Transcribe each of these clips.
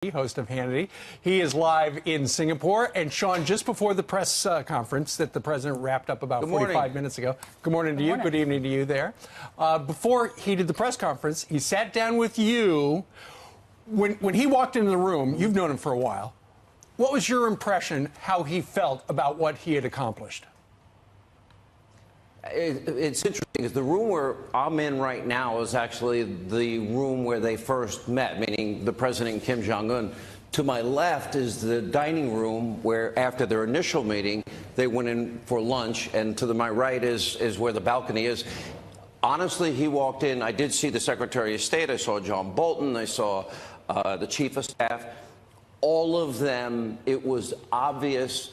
Host of Hannity. He is live in Singapore. And Sean, just before the press conference that the president wrapped up about 45 minutes ago. Good morning to you. Good evening to you there. Before he did the press conference, he sat down with you. When he walked into the room, you've known him for a while. What was your impression, how he felt about what he had accomplished? It's interesting because the room where I'm in right now is actually the room where they first met, meaning the president and Kim Jong Un. To my left is the dining room where, after their initial meeting, they went in for lunch, and to my right is where the balcony is. Honestly, he walked in. I did see the Secretary of State. I saw John Bolton. I saw the Chief of Staff. All of them, it was obvious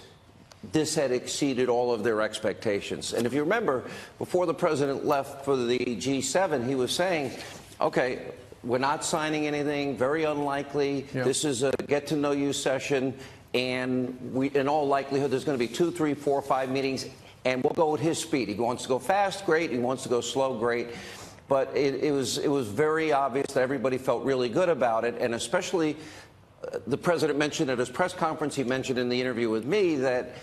this had exceeded all of their expectations. And if you remember, before the president left for the G7, he was saying, okay, we're not signing anything, very unlikely. Yep. This is a get-to-know-you session, and in all likelihood, there's going to be 2, 3, 4, 5 meetings, and we'll go at his speed. He wants to go fast, great. He wants to go slow, great. But it was very obvious that everybody felt really good about it, and especially the president mentioned at his press conference, he mentioned in the interview with me that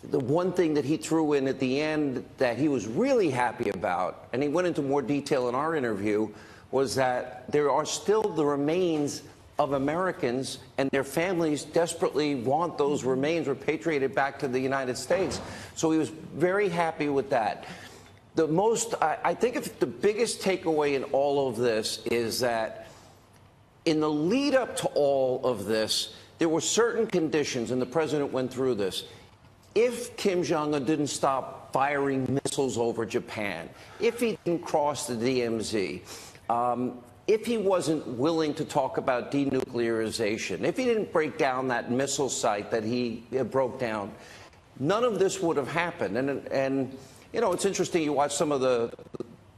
the one thing that he threw in at the end that he was really happy about, and he went into more detail in our interview, was that there are still the remains of Americans, and their families desperately want those remains repatriated back to the United States. So he was very happy with that. I think if the biggest takeaway in all of this is that in the lead up to all of this, there were certain conditions, and the president went through this. If Kim Jong Un didn't stop firing missiles over Japan, if he didn't cross the DMZ, if he wasn't willing to talk about denuclearization, if he didn't break down that missile site that he broke down, none of this would have happened. And you know, it's interesting, you watch some of the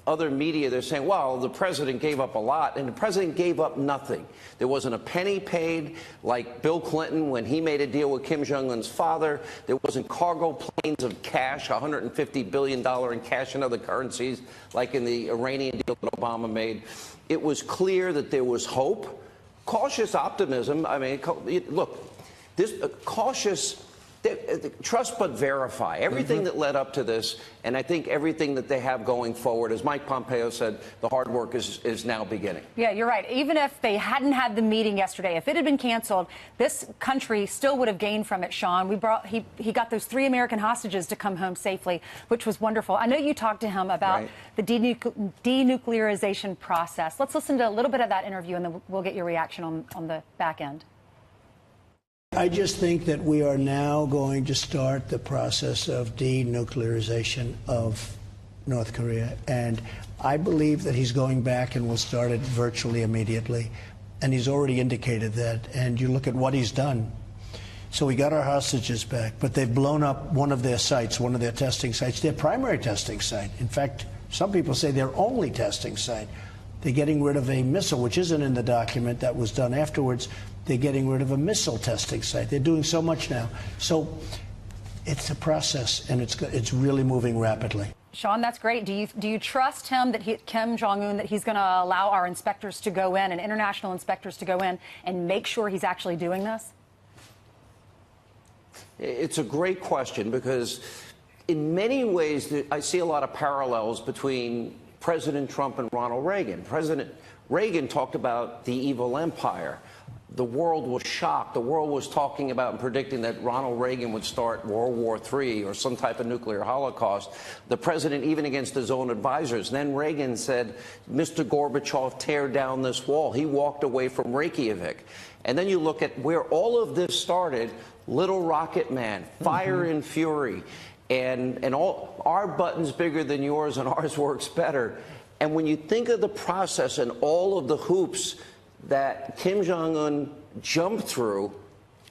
other media, they're saying, well, the president gave up a lot, and the president gave up nothing. There wasn't a penny paid like Bill Clinton when he made a deal with Kim Jong Un's father. There wasn't cargo planes of cash, $150 billion in cash and other currencies like in the Iranian deal that Obama made. It was clear that there was hope, cautious optimism. I mean, look, this cautious. Trust but verify. Everything that led up to this, and I think everything that they have going forward, as Mike Pompeo said, the hard work is now beginning. Yeah, you're right. Even if they hadn't had the meeting yesterday, if it had been canceled, this country still would have gained from it, Sean. He got those 3 American hostages to come home safely, which was wonderful. I know you talked to him about the denuclearization process. Let's listen to a little bit of that interview, and then we'll get your reaction on the back end. I just think that we are now going to start the process of denuclearization of North Korea. And I believe that he's going back and will start it virtually immediately. And he's already indicated that. And you look at what he's done. So we got our hostages back, but they've blown up one of their sites, one of their testing sites, their primary testing site. In fact, some people say their only testing site. They're getting rid of a missile, which isn't in the document that was done afterwards. They're getting rid of a missile testing site. They're doing so much now. So it's a process, and it's really moving rapidly. Sean, that's great. Do you trust him, Kim Jong Un, that he's going to allow our inspectors to go in and international inspectors to go in and make sure he's actually doing this? It's a great question because in many ways I see a lot of parallels between President Trump and Ronald Reagan. President Reagan talked about the evil empire. The world was shocked. The world was talking about and predicting that Ronald Reagan would start World War III or some type of nuclear holocaust. The president, even against his own advisors. Then Reagan said, Mr. Gorbachev, tear down this wall. He walked away from Reykjavik. And then you look at where all of this started, Little Rocket Man, Fire and Fury, and all our button's bigger than yours and ours works better. And when you think of the process and all of the hoops that Kim Jong Un jumped through,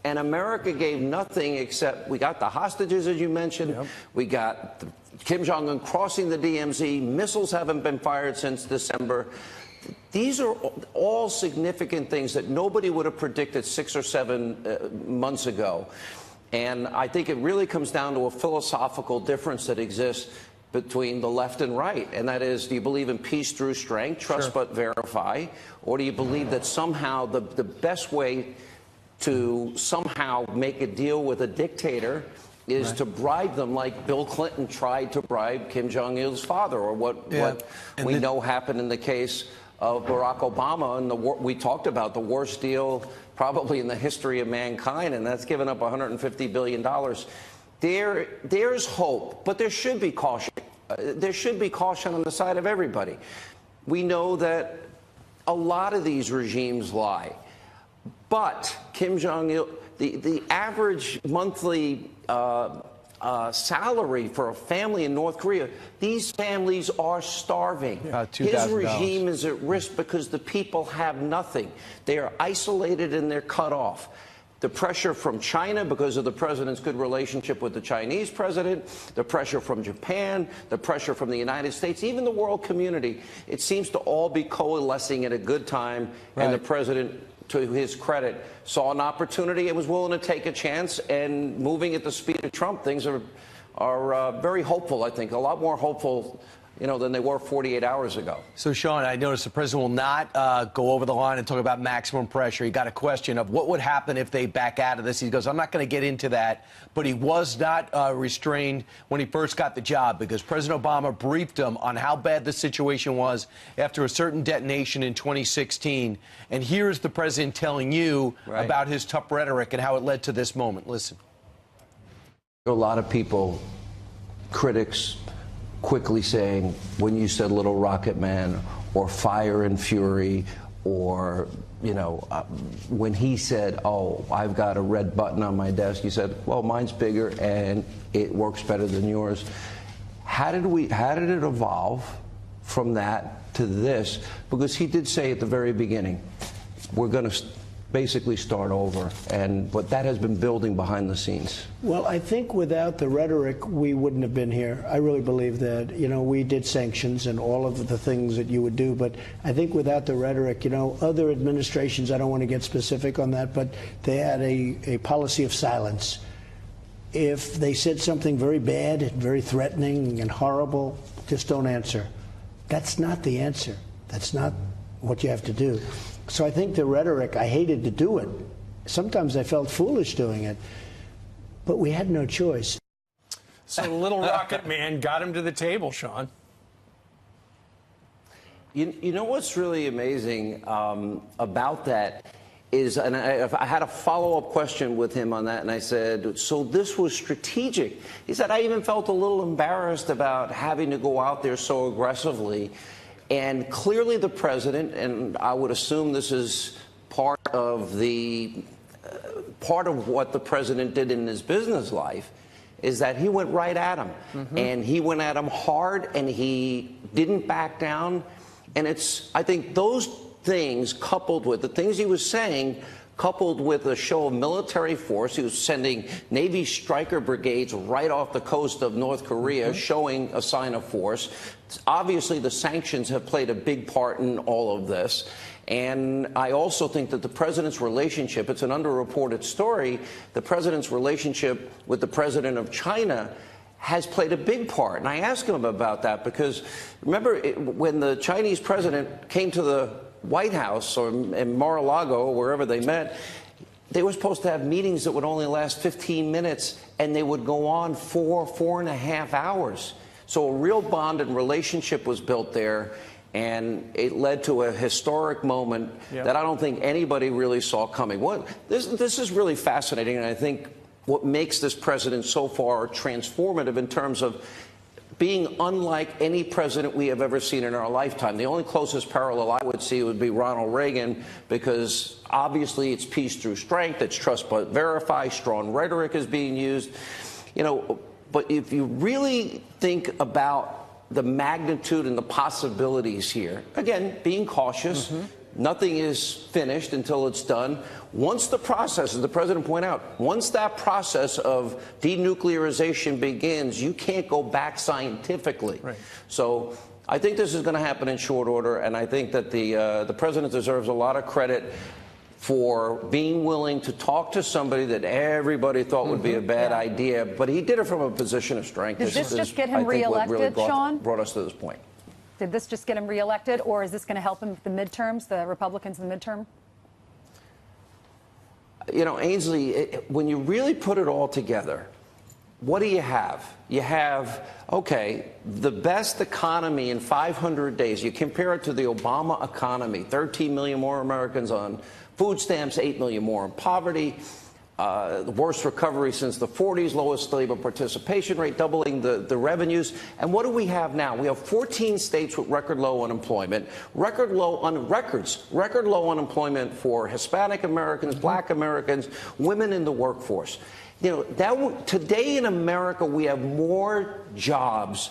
and America gave nothing except we got the hostages, as you mentioned. Yep. We got Kim Jong Un crossing the DMZ. Missiles haven't been fired since December. These are all significant things that nobody would have predicted 6 or 7 months ago. And I think it really comes down to a philosophical difference that exists between the left and right, and that is, do you believe in peace through strength, trust but verify, or do you believe that somehow the best way to somehow make a deal with a dictator is to bribe them, like Bill Clinton tried to bribe Kim Jong Un's father, or what we know happened in the case of Barack Obama. And we talked about the worst deal probably in the history of mankind, and that's given up $150 billion. There's hope, but there should be caution. There should be caution on the side of everybody. We know that a lot of these regimes lie, but Kim Jong-il, the average monthly salary for a family in North Korea, these families are starving. His regime is at risk because the people have nothing. They are isolated and they're cut off. The pressure from China because of the president's good relationship with the Chinese president, the pressure from Japan, the pressure from the United States, even the world community, it seems to all be coalescing at a good time. Right. And the president, to his credit, saw an opportunity and was willing to take a chance. And moving at the speed of Trump, things are very hopeful, I think, a lot more hopeful than they were 48 hours ago. So, Sean, I noticed the president will not go over the line and talk about maximum pressure. He got a question of what would happen if they back out of this. He goes, I'm not going to get into that. But he was not restrained when he first got the job because President Obama briefed him on how bad the situation was after a certain detonation in 2016. And here's the president telling you about his tough rhetoric and how it led to this moment. Listen. A lot of people, critics, quickly saying, when you said Little Rocket Man or Fire and Fury, or, when he said, oh, I've got a red button on my desk, you said, well, mine's bigger and it works better than yours. How did it evolve from that to this? Because he did say at the very beginning, we're going to basically start over, but that has been building behind the scenes. Well, I think without the rhetoric, we wouldn't have been here. I really believe that. We did sanctions and all of the things that you would do, but I think without the rhetoric, other administrations, I don't want to get specific on that, but they had a policy of silence. If they said something very bad and very threatening and horrible, just don't answer. That's not the answer. That's not what you have to do. So I think the rhetoric, I hated to do it. Sometimes I felt foolish doing it, but we had no choice. So Little Rocket Man got him to the table, Sean. You know what's really amazing about that is, and I had a follow-up question with him on that, and I said, so this was strategic. He said, I even felt a little embarrassed about having to go out there so aggressively. And clearly the president, and I would assume this is part of what the president did in his business life, is that he went right at him. Mm-hmm. And he went at him hard, and he didn't back down. And I think those things, coupled with the things he was saying, coupled with a show of military force, he was sending Navy striker brigades right off the coast of North Korea, showing a sign of force. Obviously, the sanctions have played a big part in all of this. And I also think that the president's relationship, it's an underreported story, the president's relationship with the president of China has played a big part. And I asked him about that because, remember, when the Chinese president came to the White House or in Mar-a-Lago or wherever they met, they were supposed to have meetings that would only last 15 minutes, and they would go on 4.5 hours. So a real bond and relationship was built there, and it led to a historic moment that I don't think anybody really saw coming. This is really fascinating, and I think what makes this president so far transformative in terms of being unlike any president we have ever seen in our lifetime. The only closest parallel I would see would be Ronald Reagan, because obviously it's peace through strength, it's trust but verify, strong rhetoric is being used. But if you really think about the magnitude and the possibilities here, again, being cautious, nothing is finished until it's done. Once the process, as the president pointed out, once that process of denuclearization begins, you can't go back scientifically. Right. So I think this is going to happen in short order, and I think that the president deserves a lot of credit for being willing to talk to somebody that everybody thought would be a bad idea, but he did it from a position of strength. Does this just get him reelected, Sean? Brought us to this point. Did this just get him reelected, or is this going to help him with the midterms, the Republicans in the midterm? You know, Ainsley, when you really put it all together, what do you have? You have, okay, the best economy in 500 days. You compare it to the Obama economy, 13 million more Americans on food stamps, 8 million more in poverty, the worst recovery since the 40s, lowest labor participation rate, doubling the revenues. And what do we have now? We have 14 states with record low unemployment, record low unemployment for Hispanic Americans, Black Americans, women in the workforce. You know, today in America, we have more jobs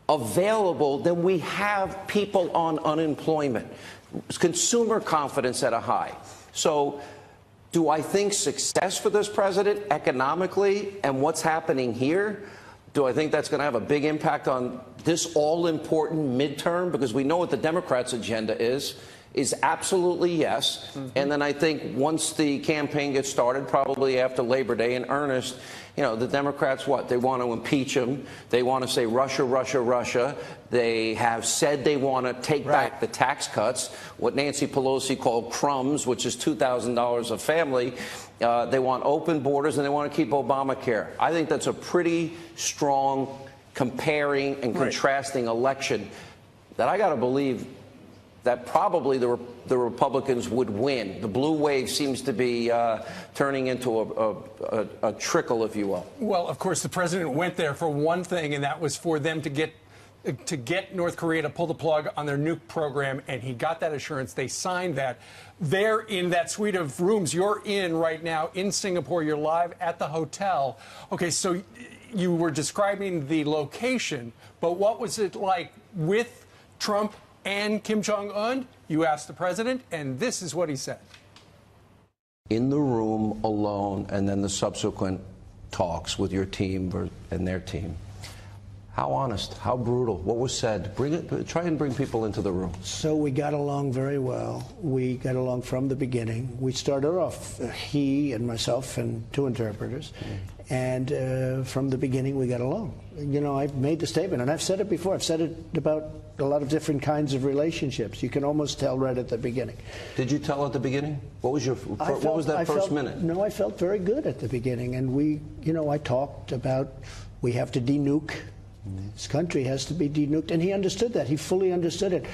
available than we have people on unemployment. Consumer confidence at a high. So do I think success for this president economically and what's happening here? Do I think that's going to have a big impact on this all-important midterm? Because we know what the Democrats' agenda is absolutely yes. And then I think once the campaign gets started, probably after Labor Day in earnest, you know, the Democrats, what? They want to impeach him. They want to say Russia, Russia, Russia. They have said they want to take back the tax cuts, what Nancy Pelosi called crumbs, which is $2,000 a family. They want open borders, and they want to keep Obamacare. I think that's a pretty strong comparing and contrasting election that I got to believe that probably the Republicans would win. The blue wave seems to be turning into a trickle, if you will. Well, of course, the president went there for one thing, and that was for them to get North Korea to pull the plug on their nuke program, and he got that assurance. They signed that. They're in that suite of rooms you're in right now in Singapore. You're live at the hotel. Okay, so you were describing the location, but what was it like with Trump and Kim Jong Un? You asked the president, and this is what he said. In the room alone, and then the subsequent talks with your team and their team. How honest? How brutal? What was said? Try and bring people into the room. So we got along very well. We got along from the beginning. We started off, he and myself and two interpreters, and from the beginning we got along. You know, I've made the statement, and I've said it before. I've said it about a lot of different kinds of relationships. You can almost tell right at the beginning. Did you tell at the beginning? What was that first minute? No, I felt very good at the beginning, and I talked about we have to de-nuke. This country has to be de-nuked, and he understood that. He fully understood it.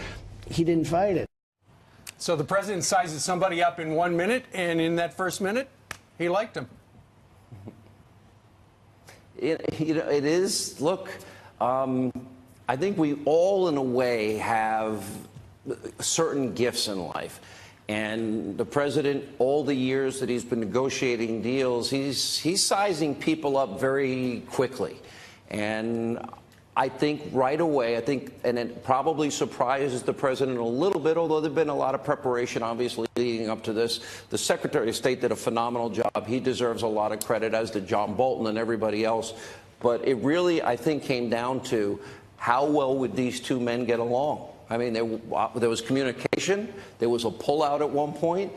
He didn't fight it. So the president sizes somebody up in 1 minute, and in that first minute, he liked him. It is, look, I think we all, in a way, have certain gifts in life. And the president, all the years that he's been negotiating deals, he's sizing people up very quickly. And I think right away, and it probably surprises the president a little bit, although there's been a lot of preparation, obviously, leading up to this. The Secretary of State did a phenomenal job. He deserves a lot of credit, as did John Bolton and everybody else. But it really, I think, came down to how well would these two men get along. I mean, there was communication. There was a pullout at one point.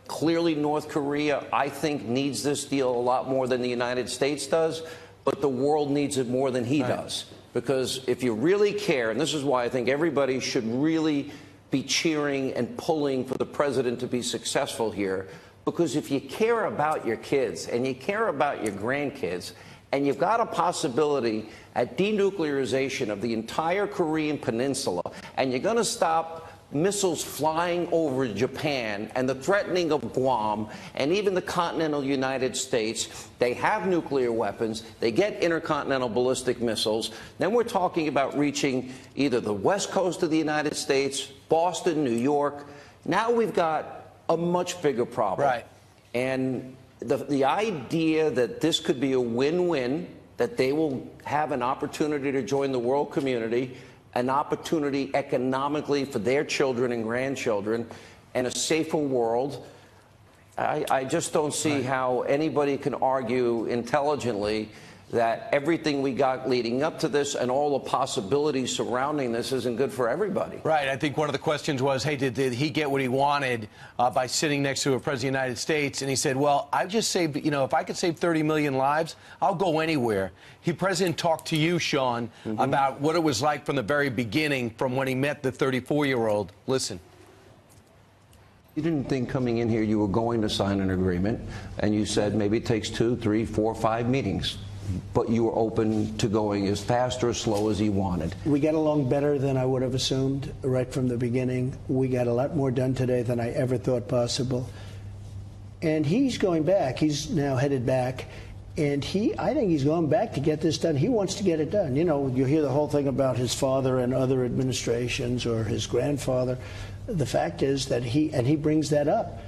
Clearly, North Korea, I think, needs this deal a lot more than the United States does. But the world needs it more than he does. Because if you really care, and this is why I think everybody should really be cheering and pulling for the president to be successful here, because if you care about your kids and you care about your grandkids, and you've got a possibility at denuclearization of the entire Korean peninsula, and you're going to stop missiles flying over Japan and the threatening of Guam and even the continental United States. They have nuclear weapons. They get intercontinental ballistic missiles. Then we're talking about reaching either the west coast of the United States, Boston, New York. Now we've got a much bigger problem. Right. And the idea that this could be a win-win, that they will have an opportunity to join the world community, an opportunity economically for their children and grandchildren, and a safer world, I just don't see how anybody can argue intelligently that everything we got leading up to this and all the possibilities surrounding this isn't good for everybody. Right. I think one of the questions was, hey, did he get what he wanted by sitting next to a president of the United States? And he said, well, I've just saved, if I could save 30 million lives, I'll go anywhere. The president talked to you, Sean, about what it was like from the very beginning, from when he met the 34-year-old. Listen. You didn't think coming in here you were going to sign an agreement, and you said maybe it takes 2, 3, 4, 5 meetings. But you were open to going as fast or as slow as he wanted. We got along better than I would have assumed right from the beginning. We got a lot more done today than I ever thought possible. And he's going back. He's now headed back. And I think he's going back to get this done. He wants to get it done. You know, you hear the whole thing about his father and other administrations or his grandfather. The fact is that he brings that up.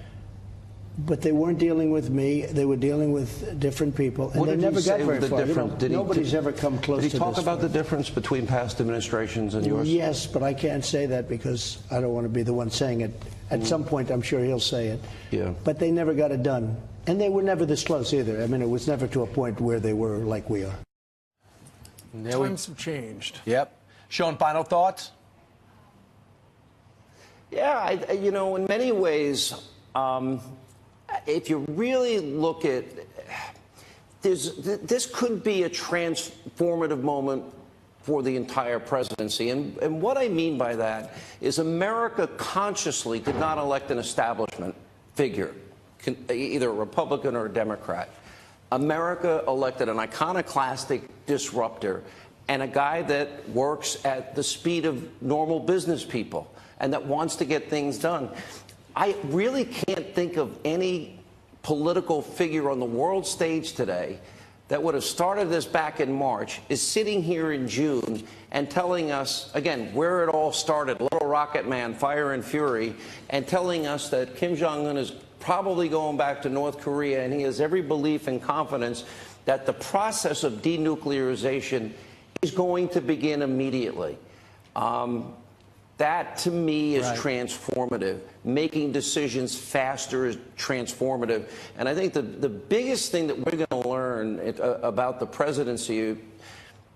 But they weren't dealing with me. They were dealing with different people, and they never got very far. You know, nobody's ever come close to this. Did he talk about the difference between past administrations and yours? Yes, but I can't say that because I don't want to be the one saying it. At some point, I'm sure he'll say it. Yeah. But they never got it done. And they were never this close either. I mean, it was never to a point where they were like we are. Times have changed. Yep. Sean, final thoughts? Yeah, you know, in many ways, if you really look at this could be a transformative moment for the entire presidency. And what I mean by that is America consciously did not elect an establishment figure, either a Republican or a Democrat. America elected an iconoclastic disruptor and a guy that works at the speed of normal business people and that wants to get things done. I really can't think of any political figure on the world stage today that would have started this back in March, is sitting here in June and telling us, again, where it all started, Little Rocket Man, Fire and Fury, and telling us that Kim Jong Un is probably going back to North Korea, and he has every belief and confidence that the process of denuclearization is going to begin immediately. That, to me, is transformative. Making decisions faster is transformative. And I think the biggest thing that we're going to learn about the presidency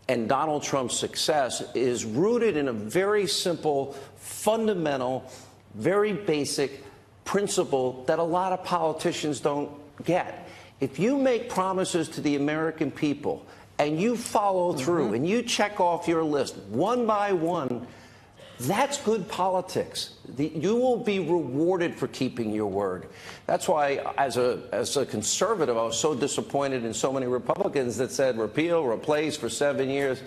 and Donald Trump's success is rooted in a very simple, fundamental, very basic principle that a lot of politicians don't get. If you make promises to the American people and you follow through and you check off your list one by one, that's good politics. You will be rewarded for keeping your word. That's why, as a conservative, I was so disappointed in so many Republicans that said repeal, replace for 7 years.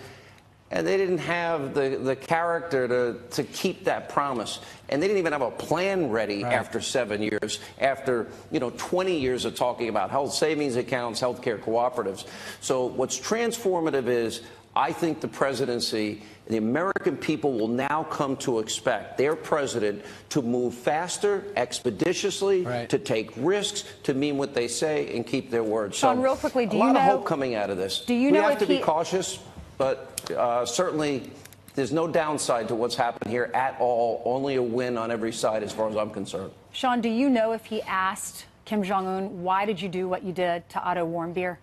And they didn't have the character to keep that promise. And they didn't even have a plan ready after 7 years, after 20 years of talking about health savings accounts, healthcare cooperatives. So what's transformative is, I think the presidency, the American people will now come to expect their president to move faster, expeditiously, to take risks, to mean what they say, and keep their word. Sean, so real quickly, do a you lot know, of hope coming out of this. Do you know we have if to be cautious, but certainly there's no downside to what's happened here at all. Only a win on every side, as far as I'm concerned. Sean, do you know if he asked Kim Jong Un, why did you do what you did to Otto Warmbier?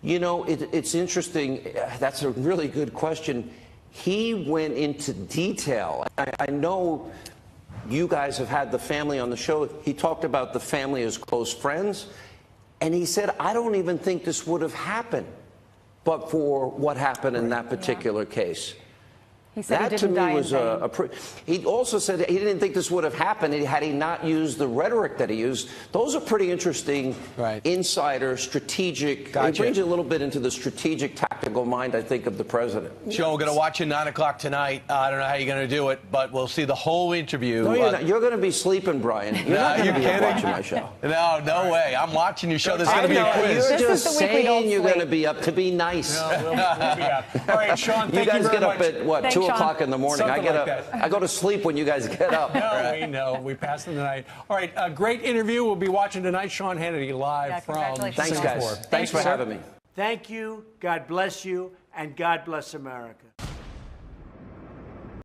You know, it's interesting. That's a really good question. He went into detail. I know you guys have had the family on the show. He talked about the family as close friends. And he said, I don't even think this would have happened but for what happened in that particular case. He said that, he didn't to me, was he also said that he didn't think this would have happened had he not used the rhetoric that he used. Those are pretty interesting insider, strategic. It brings you a little bit into the strategic, tactical mind, I think, of the president. Sean, we're going to watch you 9 o'clock tonight. I don't know how you're going to do it, but we'll see the whole interview. No, you're not. You're going to be sleeping, Brian. You're not going to be watching my show. No way. I'm watching your show. There's going to be a quiz. You're just saying you're going to be up to be nice. No, we'll be up. All right, Sean, thank you very much. You guys get up at, what, 2 o'clock in the morning? I get up. I go to sleep when you guys get up. No, we know. We pass the night. All right, a great interview. We'll be watching tonight. Sean Hannity live from Singapore. Thanks, guys. Thanks for having me. Thank you. God bless you. And God bless America.